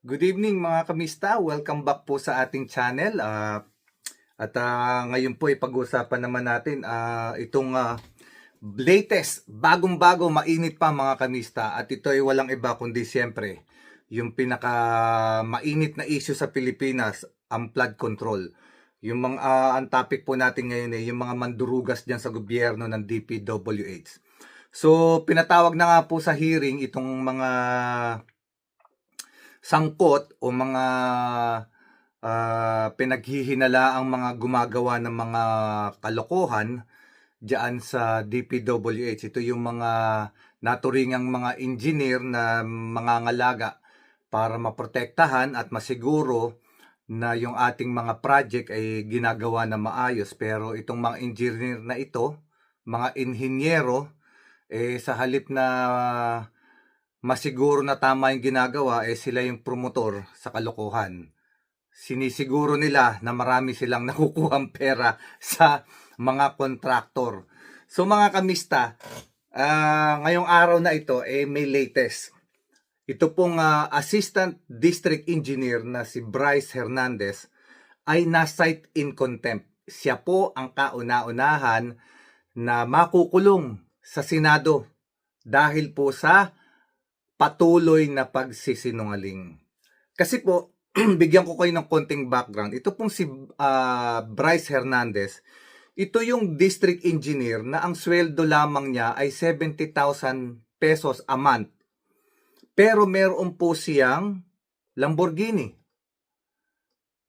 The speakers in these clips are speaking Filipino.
Good evening mga kamista, welcome back po sa ating channel. Ngayon po pag-uusapan naman natin itong latest, bagong-bago, mainit pa mga kamista. At ito ay walang iba kundi siyempre yung pinaka mainit na issue sa Pilipinas, ang flood control. Ang topic po natin ngayon ay yung mga mandurugas diyan sa gobyerno ng DPWH. So pinatawag na nga po sa hearing itong mga sangkot o mga pinaghihinala ang mga gumagawa ng mga kalokohan diyan sa DPWH. Ito yung mga naturingang mga engineer na mangangalaga para maprotektahan at masiguro na yung ating mga project ay ginagawa na maayos. Pero itong mga engineer na ito, mga inhinyero, sa halip na masiguro na tama yung ginagawa, sila yung promotor sa kalokohan. Sinisiguro nila na marami silang nakukuhang pera sa mga kontraktor. So mga kamista, ngayong araw na ito may latest. Ito pong Assistant District Engineer na si Bryce Hernandez ay na-cite in contempt. Siya po ang kauna-unahan na makukulong sa Senado dahil po sa patuloy na pagsisinungaling. Kasi po, bigyan ko kayo ng konting background. Ito pong si Bryce Hernandez, ito yung district engineer na ang sweldo lamang niya ay 70,000 pesos a month. Pero meron po siyang Lamborghini.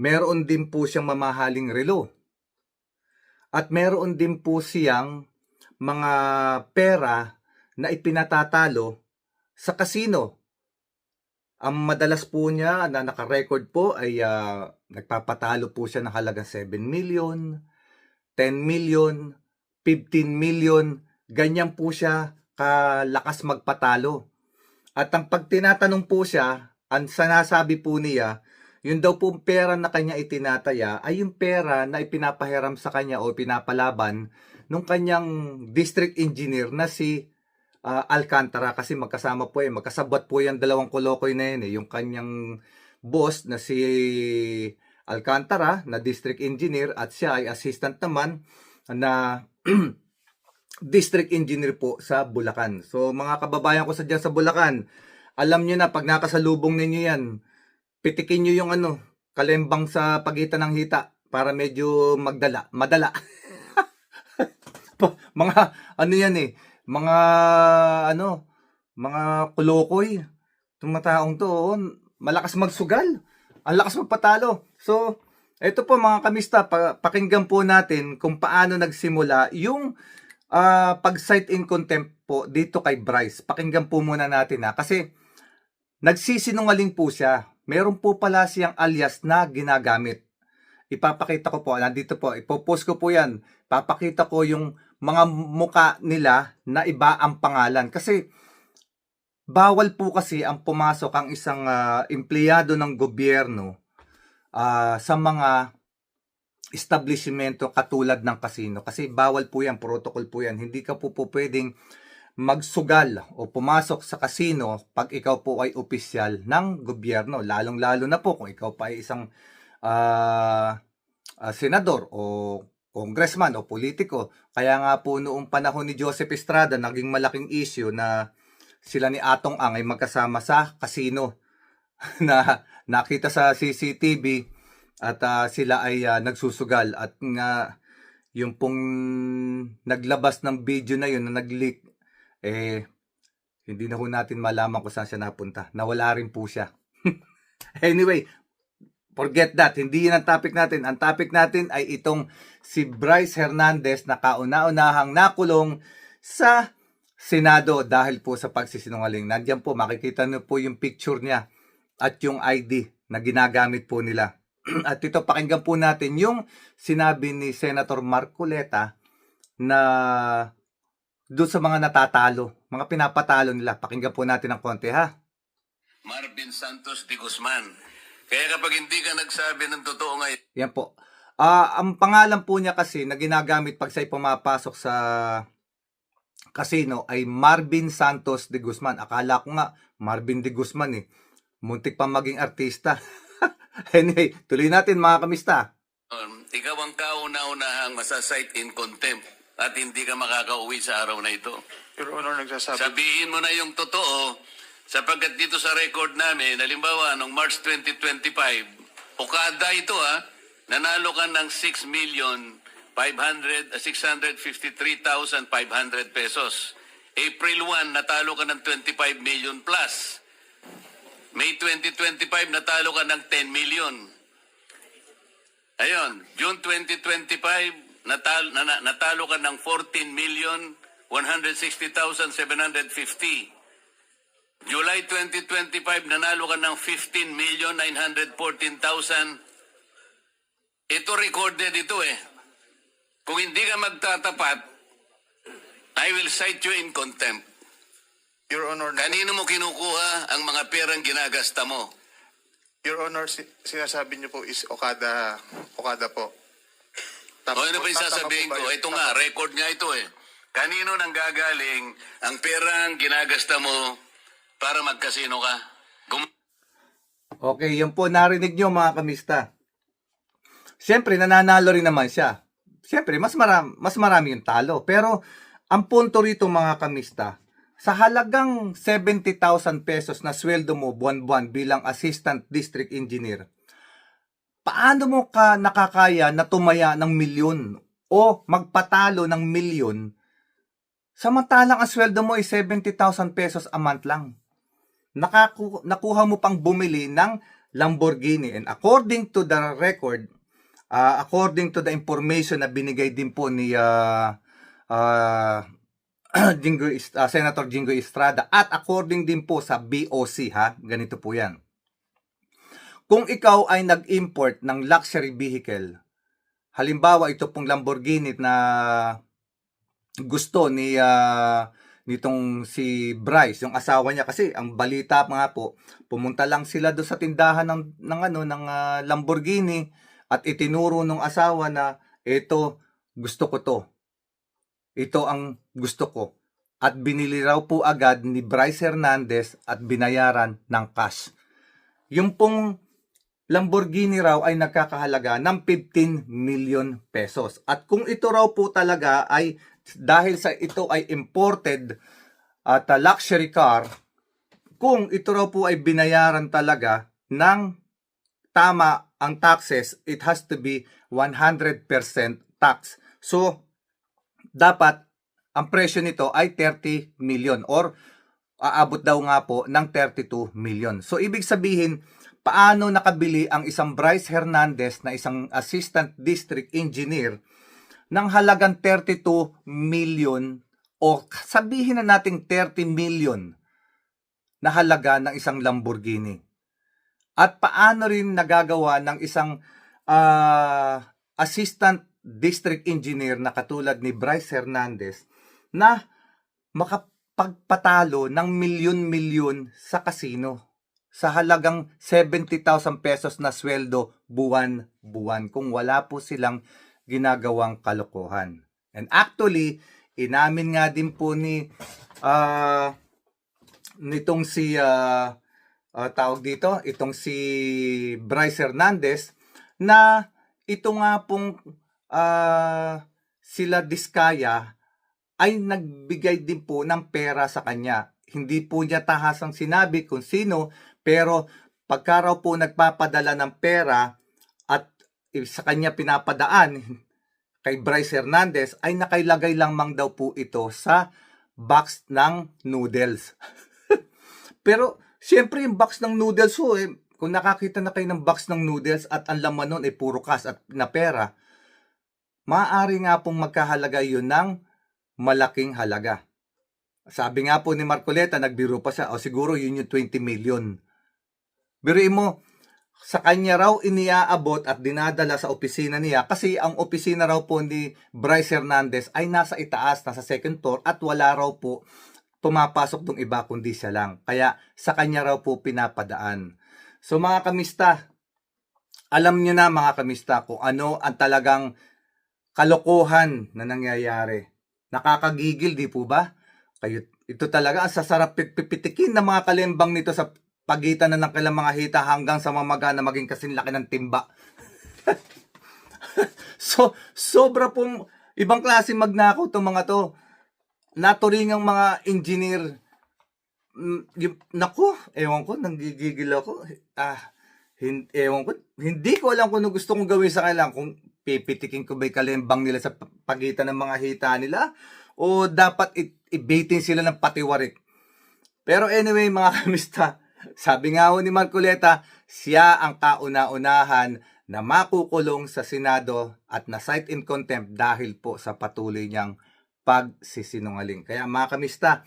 Meron din po siyang mamahaling relo. At meron din po siyang mga pera na ipinatatalo sa casino. Ang madalas po niya na naka-record po ay nagpapatalo po siya ng halagang 7 million, 10 million, 15 million. Ganyan po siya kalakas magpatalo. At ang pag tinatanong po siya, ang sinasabi po niya, yun daw po pera na kanya itinataya ay yung pera na ipinapahiram sa kanya o pinapalaban nung kanyang district engineer na si Alcantara, kasi magkasama po magkasabot po yung dalawang kolokoy na yun yung kanyang boss na si Alcantara na district engineer at siya ay assistant naman na district engineer po sa Bulacan. So mga kababayan ko sa dyan sa Bulacan, alam nyo na pag nakasalubong ninyo yan, pitikin nyo yung kalembang sa pagitan ng hita para medyo madala. Mga yan mga mga kulokoy. Itong mataong to, malakas magsugal. Ang lakas magpatalo. So, ito po mga kamista, pakinggan po natin kung paano nagsimula yung pag-cite in contempt po dito kay Bryce. Pakinggan po muna natin kasi nagsisinungaling po siya. Meron po pala siyang alias na ginagamit. Ipapakita ko po, nandito po, ipopost ko po yan. Papakita ko yung mga muka nila na iba ang pangalan. Kasi bawal po kasi ang pumasok ang isang empleyado ng gobyerno sa mga establishmento katulad ng casino. Kasi bawal po yan, protocol po yan. Hindi ka po pwedeng magsugal o pumasok sa casino pag ikaw po ay opisyal ng gobyerno. Lalong-lalo na po kung ikaw pa ay isang senador o congressman o politiko. Kaya nga po noong panahon ni Joseph Estrada, naging malaking issue na sila ni Atong Ang ay magkasama sa casino na nakita sa CCTV at sila ay nagsusugal. At nga yung pong naglabas ng video na yun na nag-leak, hindi na ho natin malaman kung saan siya napunta. Nawala rin po siya. Anyway, forget that. Hindi yun ang topic natin. Ang topic natin ay itong si Bryce Hernandez na kauna-unahang nakulong sa Senado dahil po sa pagsisinungaling. Nandiyan po, makikita niyo po yung picture niya at yung ID na ginagamit po nila. At ito, pakinggan po natin yung sinabi ni Senator Marcoleta na doon sa mga natatalo, mga pinapatalo nila. Pakinggan po natin ng konti, ha? Marvin Santos de Guzman. Kaya kapag hindi ka nagsabi ng totoo ngayon. Yan po. Ang pangalan po niya kasi na ginagamit pag siya'y pumapasok sa casino ay Marvin Santos de Guzman. Akala ko nga Marvin de Guzman Muntik pa maging artista. Anyway, tuloy natin mga kamista. Ikaw ang kauna-unahang masasight in contempt at hindi ka makakauwi sa araw na ito. Your Honor, nagsasabi. Sabihin mo na yung totoo, sapagkat dito sa record namin, halimbawa, noong March 2025, Okada ito nanalo ka ng 6,653,500 pesos. April 1, natalo ka ng 25 million plus. May 2025, natalo ka ng 10 million. Ayun, June 2025, natalo ka ng 14,160,750. July 2025, nanalo ka ng 15,914,000. Ito recorded ito eh. Kung hindi ka magtatapat, I will cite you in contempt. Your Honor, Kanino mo kinukuha ang mga perang ginagasta mo? Your Honor, sinasabi niyo po is Okada po. O ano pa yung tama sasabihin po ba ko? yun? Ito nga, record nga ito eh. Kanino nang gagaling ang perang ginagasta mo para magkasino ka? Okay, yun po narinig nyo mga kamista. Siyempre, nananalo rin naman siya. Siyempre, mas marami yung talo. Pero, ang punto rito mga kamista, sa halagang 70,000 pesos na sweldo mo buwan-buwan bilang Assistant District Engineer, paano mo ka nakakaya na tumaya ng milyon o magpatalo ng milyon samantalang ang sweldo mo ay 70,000 pesos a month lang? Nakuha mo pang bumili ng Lamborghini. And according to the record, according to the information na binigay din po ni Senator Jingo Estrada at according din po sa BOC, ganito po yan. Kung ikaw ay nag-import ng luxury vehicle, halimbawa ito pong Lamborghini na gusto nitong si Bryce, yung asawa niya, kasi ang balita nga po, pumunta lang sila do sa tindahan ng Lamborghini at itinuro ng asawa na ito, gusto ko to. Ito ang gusto ko. At binili raw po agad ni Bryce Hernandez at binayaran ng cash. Yung pong Lamborghini raw ay nagkakahalaga ng 15 million pesos. At kung ito raw po talaga ay dahil sa ito ay imported at luxury car, kung ito raw po ay binayaran talaga ng tama ang taxes, it has to be 100% tax. So, dapat ang presyo nito ay 30 million or aabot daw nga po ng 32 million. So, ibig sabihin, paano nakabili ang isang Bryce Hernandez na isang Assistant District Engineer ng halagang 32 million o sabihin na nating 30 million na halaga ng isang Lamborghini? At paano rin nagagawa ng isang Assistant District Engineer na katulad ni Bryce Hernandez na makapagpatalo ng milyon-milyon sa kasino sa halagang 70,000 pesos na sweldo buwan-buwan kung wala po silang ginagawang kalokohan. And actually, inamin nga din po nitong si tawag dito, itong si Bryce Hernandez na ito nga pong sila Diskaya ay nagbigay din po ng pera sa kanya. Hindi po niya tahasang sinabi kung sino, pero pagka raw po nagpapadala ng pera at sa kanya pinapadaan kay Bryce Hernandez, ay nakailagay lamang daw po ito sa box ng noodles. Pero siyempre yung box ng noodles kung nakakita na kayo ng box ng noodles at ang laman nun ay puro cash at na pera, maaari nga pong magkahalaga yun ng malaking halaga. Sabi nga po ni Marcoleta, nagbiro pa siya, siguro yun yung 20 million. Biruin mo, sa kanya raw iniaabot at dinadala sa opisina niya kasi ang opisina raw po ni Bryce Hernandez ay nasa itaas, nasa second floor at wala raw po pumapasok ng iba kundi siya lang. Kaya sa kanya raw po pinapadaan. So mga kamista, alam nyo na mga kamista kung ano ang talagang kalokohan na nangyayari. Nakakagigil, di po ba? Ito talaga ang sasarap pipitikin ng mga kalembang nito sa pagitan na ng kailang mga hita hanggang sa mamaga na maging kasing laki ng timba. So, sobra pong ibang klase magnakaw itong mga to. Naturingang mga engineer. Naku, ewan ko, nanggigigil ako. Ewan ko, hindi ko alam kung ano gusto kong gawin sa kailang. Kung pipitikin ko ba yung kalembang nila sa pagitan ng mga hita nila o dapat ibitin sila ng patiwarik. Pero anyway, mga kamista, sabi nga ho ni Marcoleta, siya ang kauna-unahan na makukulong sa Senado at na cite in contempt dahil po sa patuloy niyang pagsisinungaling. Kaya mga kamista,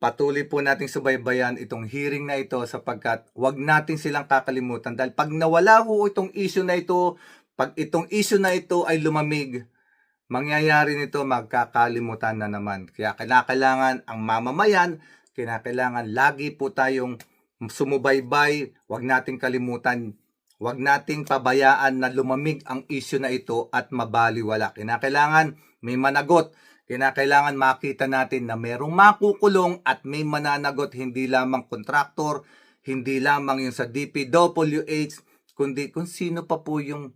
patuloy po nating subaybayan itong hearing na ito sapagkat wag natin silang kakalimutan dahil pag nawala ho itong issue na ito, pag itong issue na ito ay lumamig, mangyayari nito magkakalimutan na naman. Kaya kailangan ang mamamayan, kailangan lagi po tayong sumubaybay, wag nating kalimutan, wag nating pabayaan na lumamig ang issue na ito at mabaliwala. Kailangan may managot. Kailangan makita natin na merong makukulong at may mananagot, hindi lamang kontraktor, hindi lamang yung sa DPWH, kundi kung sino pa po yung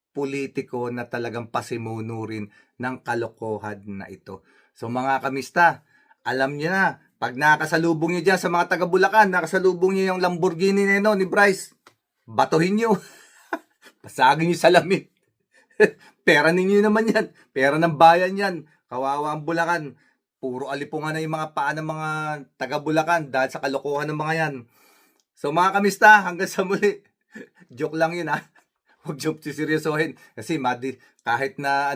politiko na talagang pasimuno rin ng kalokohan na ito. So mga kamista, alam niyo na, pag nakasalubong niyo dyan sa mga taga Bulacan, nakasalubong niyo yung Lamborghini ni Bryce, batuhin niyo. Pasagin niyo sa lamig. Pera ninyo naman yan. Pera ng bayan yan. Kawawa ang Bulacan. Puro alipungan na yung mga paa ng mga taga Bulacan dahil sa kalokohan ng mga yan. So mga kamista, hanggang sa muli. Joke lang yun ha. Huwag joke seryosohin. Kasi kahit na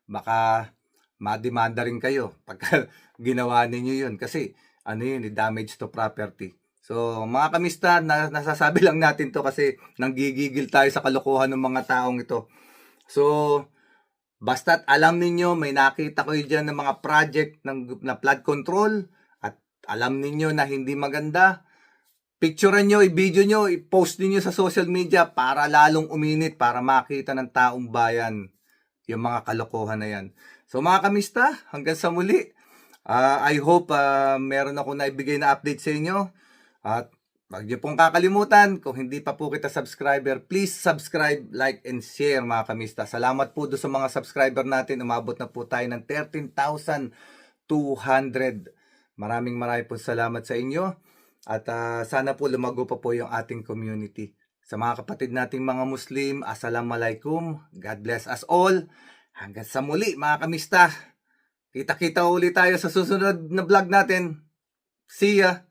baka mademanda rin kayo pagka ginawa ninyo yun. Kasi damage to property. So mga kamista, nasasabi lang natin to kasi nanggigigil tayo sa kalokohan ng mga taong ito. So, basta't alam ninyo, may nakita ko dyan ng mga project na flood control at alam ninyo na hindi maganda, picturean nyo, i-video nyo, i-post ninyo sa social media para lalong uminit, para makita ng taong bayan yung mga kalokohan na yan. So mga kamista, hanggang sa muli, I hope meron ako naibigay na update sa inyo. At huwag niyo pong kakalimutan, kung hindi pa po kita subscriber, please subscribe, like, and share mga kamista. Salamat po doon sa mga subscriber natin. Umabot na po tayo ng 13,200. Maraming po salamat sa inyo. At sana po lumago pa po yung ating community. Sa mga kapatid nating mga Muslim, Assalamualaikum. God bless us all. Hanggang sa muli mga kamista. Kita-kita ulit tayo sa susunod na vlog natin. See ya!